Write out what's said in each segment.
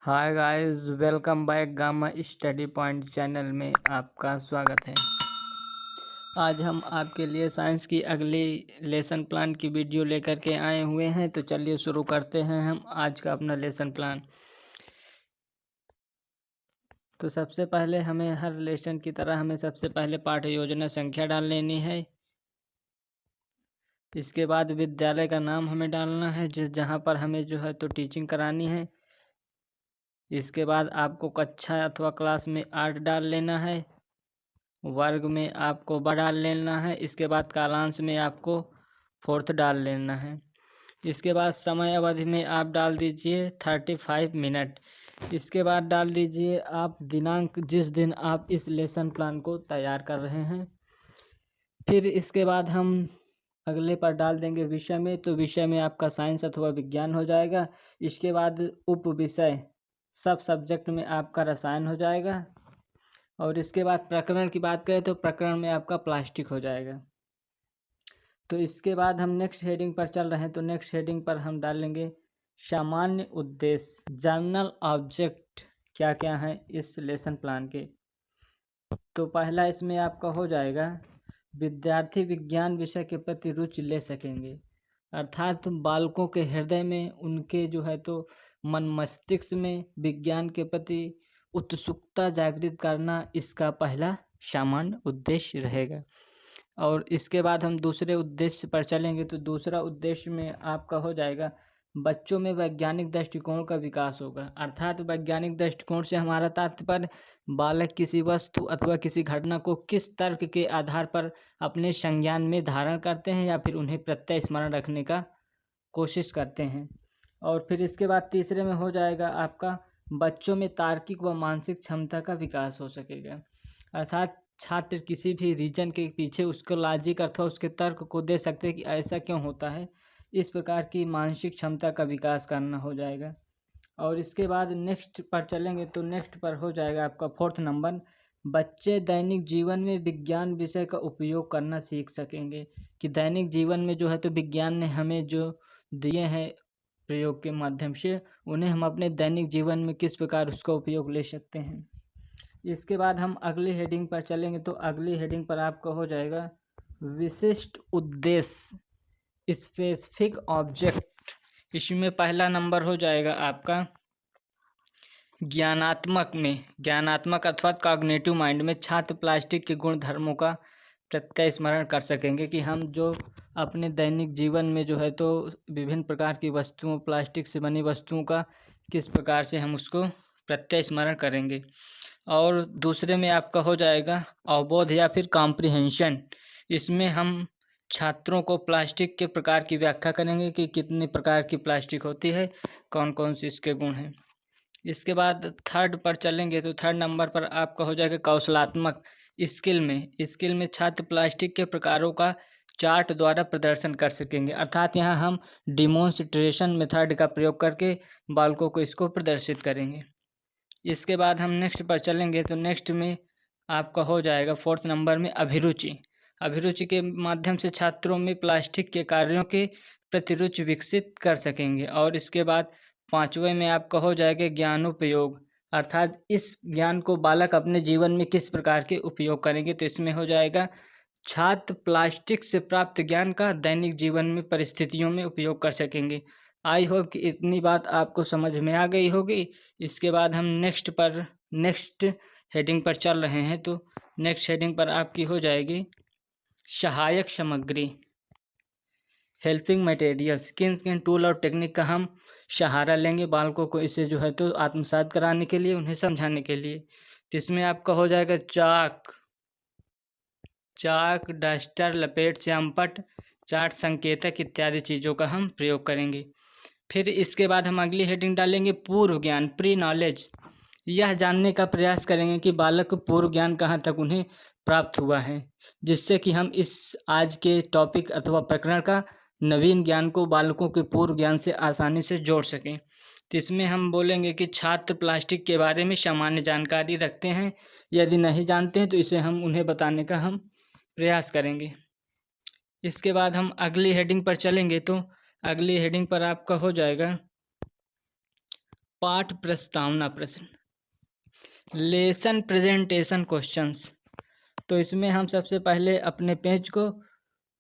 Hi guys, welcome back gamma study point channel में आपका स्वागत है। आज हम आपके लिए साइंस की अगली लेसन प्लान की वीडियो लेकर के आए हुए हैं। तो चलिए शुरू करते हैं हम आज का अपना लेसन प्लान। तो सबसे पहले हमें हर लेसन की तरह हमें सबसे पहले पाठ्य योजना संख्या डाल लेनी है। इसके बाद विद्यालय का नाम हमें डालना है जहाँ पर हमें जो है तो टीचिंग करानी है। इसके बाद आपको कक्षा अथवा क्लास में 8 डाल लेना है। वर्ग में आपको डाल लेना है। इसके बाद कालांश में आपको 4th डाल लेना है। इसके बाद समय अवधि में आप डाल दीजिए 35 मिनट। इसके बाद डाल दीजिए आप दिनांक जिस दिन आप इस लेसन प्लान को तैयार कर रहे हैं। फिर इसके बाद हम अगले पर डाल देंगे विषय में। तो विषय में आपका साइंस अथवा विज्ञान हो जाएगा। इसके बाद उप विषय सब सब्जेक्ट में आपका रसायन हो जाएगा। और इसके बाद प्रकरण की बात करें तो प्रकरण में आपका प्लास्टिक हो जाएगा। तो इसके बाद हम नेक्स्ट हेडिंग पर चल रहे हैं। तो नेक्स्ट हेडिंग पर हम डालेंगे सामान्य उद्देश्य, जनरल ऑब्जेक्ट क्या क्या है इस लेसन प्लान के। तो पहला इसमें आपका हो जाएगा विद्यार्थी विज्ञान विषय के प्रति रुचि ले सकेंगे, अर्थात बालकों के हृदय में उनके जो है तो मन मस्तिष्क में विज्ञान के प्रति उत्सुकता जागृत करना इसका पहला सामान्य उद्देश्य रहेगा। और इसके बाद हम दूसरे उद्देश्य पर चलेंगे। तो दूसरा उद्देश्य में आपका हो जाएगा बच्चों में वैज्ञानिक दृष्टिकोण का विकास होगा, अर्थात वैज्ञानिक दृष्टिकोण से हमारा तात्पर्य बालक किसी वस्तु अथवा किसी घटना को किस तर्क के आधार पर अपने संज्ञान में धारण करते हैं या फिर उन्हें प्रत्यय स्मरण रखने का कोशिश करते हैं। और फिर इसके बाद तीसरे में हो जाएगा आपका बच्चों में तार्किक व मानसिक क्षमता का विकास हो सकेगा, अर्थात छात्र किसी भी रीजन के पीछे उसको लॉजिक अथवा उसके तर्क को दे सकते हैं कि ऐसा क्यों होता है। इस प्रकार की मानसिक क्षमता का विकास करना हो जाएगा। और इसके बाद नेक्स्ट पर चलेंगे। तो नेक्स्ट पर हो जाएगा आपका 4th नंबर, बच्चे दैनिक जीवन में विज्ञान विषय का उपयोग करना सीख सकेंगे, कि दैनिक जीवन में जो है तो विज्ञान ने हमें जो दिए हैं प्रयोग के माध्यम से उन्हें हम अपने दैनिक जीवन में किस प्रकार उसका उपयोग ले सकते हैं। इसके बाद हम अगली हेडिंग पर चलेंगे। तो अगली हेडिंग पर आपका हो जाएगा विशिष्ट उद्देश्य, स्पेसिफिक ऑब्जेक्ट। इसमें पहला नंबर हो जाएगा आपका ज्ञानात्मक अथवा कॉग्निटिव माइंड में छात्र प्लास्टिक के गुण धर्मों का प्रत्यय स्मरण कर सकेंगे, कि हम जो अपने दैनिक जीवन में जो है तो विभिन्न प्रकार की वस्तुओं प्लास्टिक से बनी वस्तुओं का किस प्रकार से हम उसको प्रत्यय स्मरण करेंगे। और दूसरे में आपका हो जाएगा अवबोध या फिर कॉम्प्रिहेंशन। इसमें हम छात्रों को प्लास्टिक के प्रकार की व्याख्या करेंगे कि कितने प्रकार की प्लास्टिक होती है, कौन कौन से इसके गुण हैं। इसके बाद 3rd पर चलेंगे। तो 3rd नंबर पर आपका हो जाएगा कौशलात्मक। स्किल में छात्र प्लास्टिक के प्रकारों का चार्ट द्वारा प्रदर्शन कर सकेंगे, अर्थात यहाँ हम डिमॉन्स्ट्रेशन मेथड का प्रयोग करके बालकों को इसको प्रदर्शित करेंगे। इसके बाद हम नेक्स्ट पर चलेंगे। तो नेक्स्ट में आपका हो जाएगा 4th नंबर में अभिरुचि के माध्यम से छात्रों में प्लास्टिक के कार्यों के प्रति रुचि विकसित कर सकेंगे। और इसके बाद 5वें में आपका हो जाएगा ज्ञानोपयोग, अर्थात इस ज्ञान को बालक अपने जीवन में किस प्रकार के उपयोग करेंगे। तो इसमें हो जाएगा छात्र प्लास्टिक से प्राप्त ज्ञान का दैनिक जीवन में परिस्थितियों में उपयोग कर सकेंगे। आई होप कि इतनी बात आपको समझ में आ गई होगी। इसके बाद हम नेक्स्ट हेडिंग पर चल रहे हैं। तो नेक्स्ट हेडिंग पर आपकी हो जाएगी सहायक सामग्री, हेल्पिंग मटेरियल्स। किन किन टूल और टेक्निक का हम सहारा लेंगे बालकों को इसे जो है तो आत्मसात कराने के लिए, उन्हें समझाने के लिए। तो इसमें आपका हो जाएगा चाक, डस्टर, लपेट, श्यामपट्ट, चार्ट, संकेतक इत्यादि चीज़ों का हम प्रयोग करेंगे। फिर इसके बाद हम अगली हेडिंग डालेंगे पूर्व ज्ञान, प्री नॉलेज। यह जानने का प्रयास करेंगे कि बालक को पूर्व ज्ञान कहाँ तक उन्हें प्राप्त हुआ है, जिससे कि हम इस आज के टॉपिक अथवा प्रकरण का नवीन ज्ञान को बालकों के पूर्व ज्ञान से आसानी से जोड़ सकें। तो इसमें हम बोलेंगे कि छात्र प्लास्टिक के बारे में सामान्य जानकारी रखते हैं, यदि नहीं जानते हैं तो इसे हम उन्हें बताने का हम प्रयास करेंगे। इसके बाद हम अगली हेडिंग पर चलेंगे। तो अगली हेडिंग पर आपका हो जाएगा पाठ प्रस्तावना प्रश्न, लेसन प्रेजेंटेशन क्वेश्चंस। तो इसमें हम सबसे पहले अपने पेज को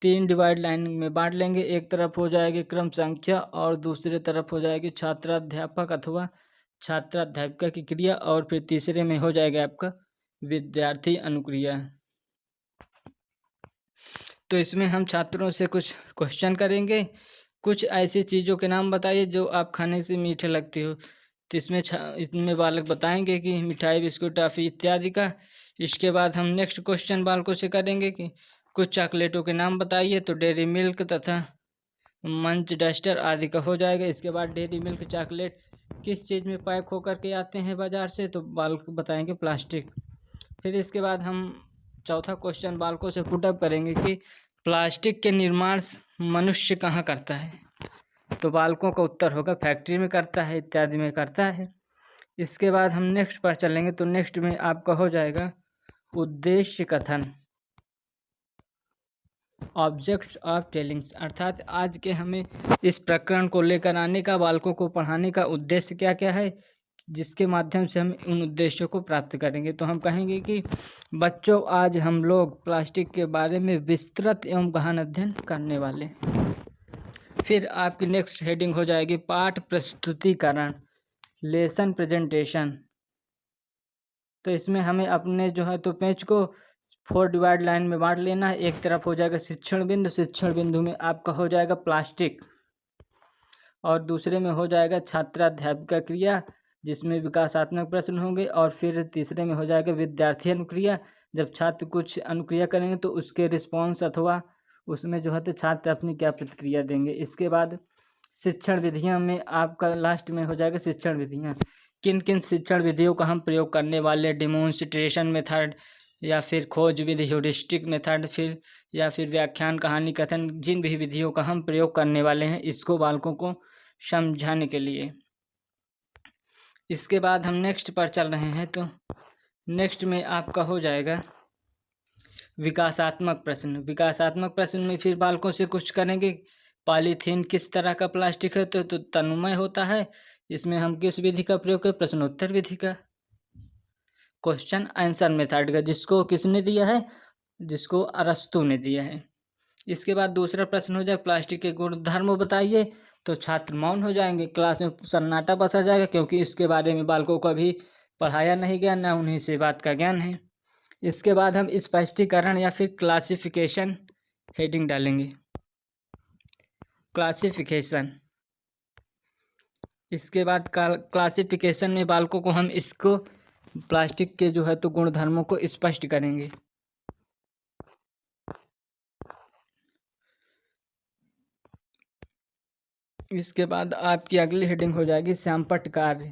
3 डिवाइड लाइन में बांट लेंगे। एक तरफ हो जाएगी क्रम संख्या और दूसरी तरफ हो जाएगी छात्राध्यापक अथवा छात्राध्यापिका की क्रिया, और फिर तीसरे में हो जाएगा आपका विद्यार्थी अनुक्रिया। तो इसमें हम छात्रों से कुछ क्वेश्चन करेंगे। कुछ ऐसी चीज़ों के नाम बताइए जो आप खाने से मीठे लगती हो। तो इसमें बालक बताएंगे कि मिठाई, बिस्कुट, टॉफ़ी इत्यादि का। इसके बाद हम नेक्स्ट क्वेश्चन बालकों से करेंगे कि कुछ चॉकलेटों के नाम बताइए। तो डेयरी मिल्क तथा मंच डस्टर आदि का हो जाएगा। इसके बाद डेयरी मिल्क चॉकलेट किस चीज़ में पैक होकर के आते हैं बाज़ार से, तो बालक बताएंगे प्लास्टिक। फिर इसके बाद हम चौथा क्वेश्चन बालकों से पुटअप करेंगे कि प्लास्टिक के निर्माण मनुष्य कहाँ करता है। तो बालकों का उत्तर होगा फैक्ट्री में करता है, इत्यादि में करता है। इसके बाद हम नेक्स्ट पर चलेंगे। तो नेक्स्ट में आपका हो जाएगा उद्देश्य कथन, ऑब्जेक्ट ऑफ टेलिंग्स, अर्थात आज के हमें इस प्रकरण को लेकर आने का, बालकों को पढ़ाने का उद्देश्य क्या क्या है, जिसके माध्यम से हम उन उद्देश्यों को प्राप्त करेंगे। तो हम कहेंगे कि बच्चों, आज हम लोग प्लास्टिक के बारे में विस्तृत एवं गहन अध्ययन करने वाले। फिर आपकी नेक्स्ट हेडिंग हो जाएगी पाठ प्रस्तुतिकरण, लेसन प्रेजेंटेशन। तो इसमें हमें अपने जो है तो पेज को 4 डिवाइड लाइन में बांट लेना है। एक तरफ हो जाएगा शिक्षण बिंदु, शिक्षण बिंदु में आपका हो जाएगा प्लास्टिक, और दूसरे में हो जाएगा छात्राध्यापिका क्रिया, जिसमें विकासात्मक प्रश्न होंगे, और फिर तीसरे में हो जाएगा विद्यार्थी अनुक्रिया। जब छात्र कुछ अनुक्रिया करेंगे तो उसके रिस्पॉन्स अथवा उसमें जो है तो छात्र अपनी क्या प्रतिक्रिया देंगे। इसके बाद शिक्षण विधियां में आपका लास्ट में हो जाएगा शिक्षण विधियां, किन किन शिक्षण विधियों का हम प्रयोग करने वाले, डिमॉन्स्ट्रेशन मेथड या फिर खोज विधि, ह्यूरिस्टिक मेथड, फिर या फिर व्याख्यान, कहानी कथन, जिन भी विधियों का हम प्रयोग करने वाले हैं इसको बालकों को समझाने के लिए। इसके बाद हम नेक्स्ट पर चल रहे हैं। तो नेक्स्ट में आपका हो जाएगा विकासात्मक प्रश्न। विकासात्मक प्रश्न में फिर बालकों से कुछ करेंगे, पॉलीथीन किस तरह का प्लास्टिक है, तो तनुमय होता है। इसमें हम किस विधि का प्रयोग करें, प्रश्नोत्तर विधि का, क्वेश्चन आंसर मेथड का, जिसको किसने दिया है, जिसको अरस्तु ने दिया है। इसके बाद दूसरा प्रश्न हो जाए प्लास्टिक के गुणधर्म बताइए। तो छात्र मौन हो जाएंगे, क्लास में सन्नाटा बसा जाएगा, क्योंकि इसके बारे में बालकों को अभी पढ़ाया नहीं गया, ना उन्हें इस बात का ज्ञान है। इसके बाद हम स्पष्टीकरण या फिर क्लासिफिकेशन हेडिंग डालेंगे, क्लासिफिकेशन। इसके बाद क्लासिफिकेशन में बालकों को हम इसको प्लास्टिक के जो है तो गुणधर्मों को स्पष्ट करेंगे। इसके बाद आपकी अगली हेडिंग हो जाएगी श्यामपट्ट कार्य,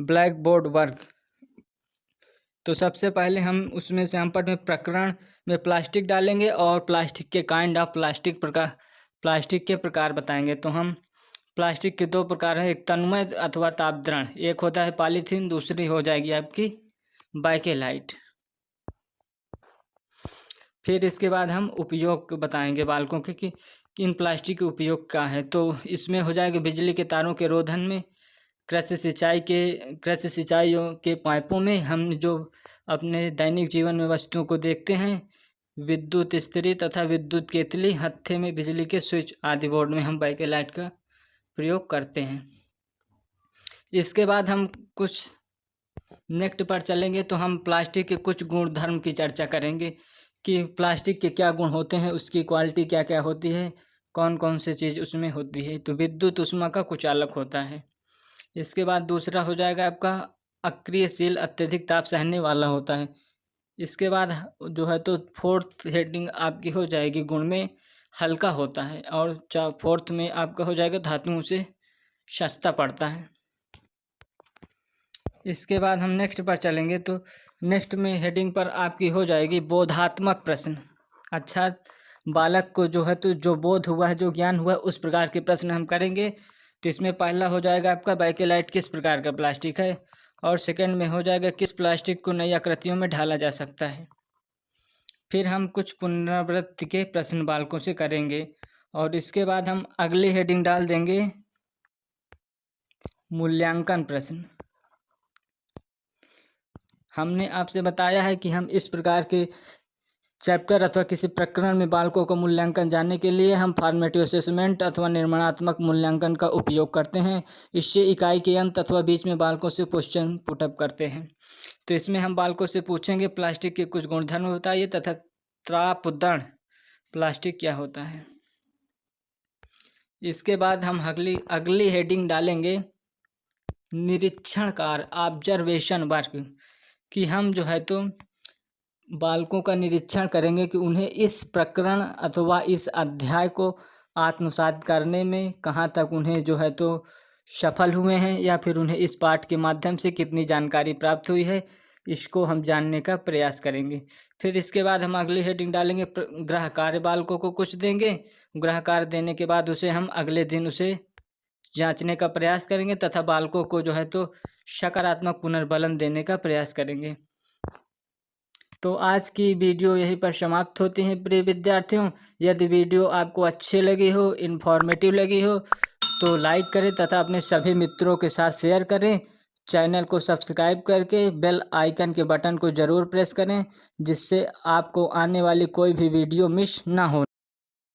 ब्लैक बोर्ड वर्क। तो सबसे पहले हम उसमें श्यामपट्ट में प्रकरण में प्लास्टिक डालेंगे और प्लास्टिक के काइंड ऑफ प्लास्टिक के प्रकार बताएंगे। तो हम प्लास्टिक के 2 प्रकार हैं, एक तन्मय अथवा तापद्रण, एक होता है पॉलीथीन, दूसरी हो जाएगी आपकी बाइकेलाइट। फिर इसके बाद हम उपयोग बताएंगे बालकों के कि इन प्लास्टिक के उपयोग क्या है। तो इसमें हो जाएगा बिजली के तारों के रोधन में, कृषि सिंचाइयों के पाइपों में, हम जो अपने दैनिक जीवन में वस्तुओं को देखते हैं, विद्युत इस्त्री तथा विद्युत केतली, हत्थे में बिजली के स्विच आदि बोर्ड में हम बाइकेलाइट का प्रयोग करते हैं। इसके बाद हम कुछ नेक्स्ट पर चलेंगे। तो हम प्लास्टिक के कुछ गुणधर्म की चर्चा करेंगे कि प्लास्टिक के क्या गुण होते हैं, उसकी क्वालिटी क्या क्या होती है, कौन कौन सी चीज़ उसमें होती है। तो विद्युत ऊष्मा का कुचालक होता है। इसके बाद दूसरा हो जाएगा आपका अक्रियशील, अत्यधिक ताप सहने वाला होता है। इसके बाद जो है तो 4th हेडिंग आपकी हो जाएगी गुण में हल्का होता है, और 4th में आपका हो जाएगा धातुओं से सस्ता पड़ता है। इसके बाद हम नेक्स्ट पर चलेंगे। तो नेक्स्ट में हेडिंग पर आपकी हो जाएगी बोधात्मक प्रश्न। अच्छा, बालक को जो है तो जो बोध हुआ है, जो ज्ञान हुआ है, उस प्रकार के प्रश्न हम करेंगे। तो इसमें पहला हो जाएगा आपका बाइकेलाइट किस प्रकार का प्लास्टिक है, और सेकंड में हो जाएगा किस प्लास्टिक को नई आकृतियों में ढाला जा सकता है। फिर हम कुछ पुनरावृत्ति के प्रश्न बालकों से करेंगे, और इसके बाद हम अगली हेडिंग डाल देंगे मूल्यांकन प्रश्न। हमने आपसे बताया है कि हम इस प्रकार के चैप्टर अथवा किसी प्रकरण में बालकों का मूल्यांकन जानने के लिए हम फॉर्मेटिव असेसमेंट अथवा निर्माणात्मक मूल्यांकन का उपयोग करते हैं। इससे इकाई के अंत अथवा बीच में बालकों से क्वेश्चन पुटअप करते हैं। तो इसमें हम बालकों से पूछेंगे प्लास्टिक के कुछ गुणधर्म बताइए तथा त्रापदण प्लास्टिक क्या होता है। इसके बाद हम अगली हेडिंग डालेंगे निरीक्षण कार्य ऑब्जर्वेशन वर्क, कि हम जो है तो बालकों का निरीक्षण करेंगे कि उन्हें इस प्रकरण अथवा इस अध्याय को आत्मसात करने में कहाँ तक उन्हें जो है तो सफल हुए हैं या फिर उन्हें इस पाठ के माध्यम से कितनी जानकारी प्राप्त हुई है, इसको हम जानने का प्रयास करेंगे। फिर इसके बाद हम अगली हेडिंग डालेंगे गृह कार्य, बालकों को कुछ देंगे, गृह कार्य देने के बाद उसे हम अगले दिन उसे जांचने का प्रयास करेंगे तथा बालकों को जो है तो सकारात्मक पुनर्बलन देने का प्रयास करेंगे। तो आज की वीडियो यहीं पर समाप्त होती है प्रिय विद्यार्थियों। यदि वीडियो आपको अच्छी लगी हो, इन्फॉर्मेटिव लगी हो तो लाइक करें तथा अपने सभी मित्रों के साथ शेयर करें। चैनल को सब्सक्राइब करके बेल आइकन के बटन को ज़रूर प्रेस करें, जिससे आपको आने वाली कोई भी वीडियो मिस ना हो।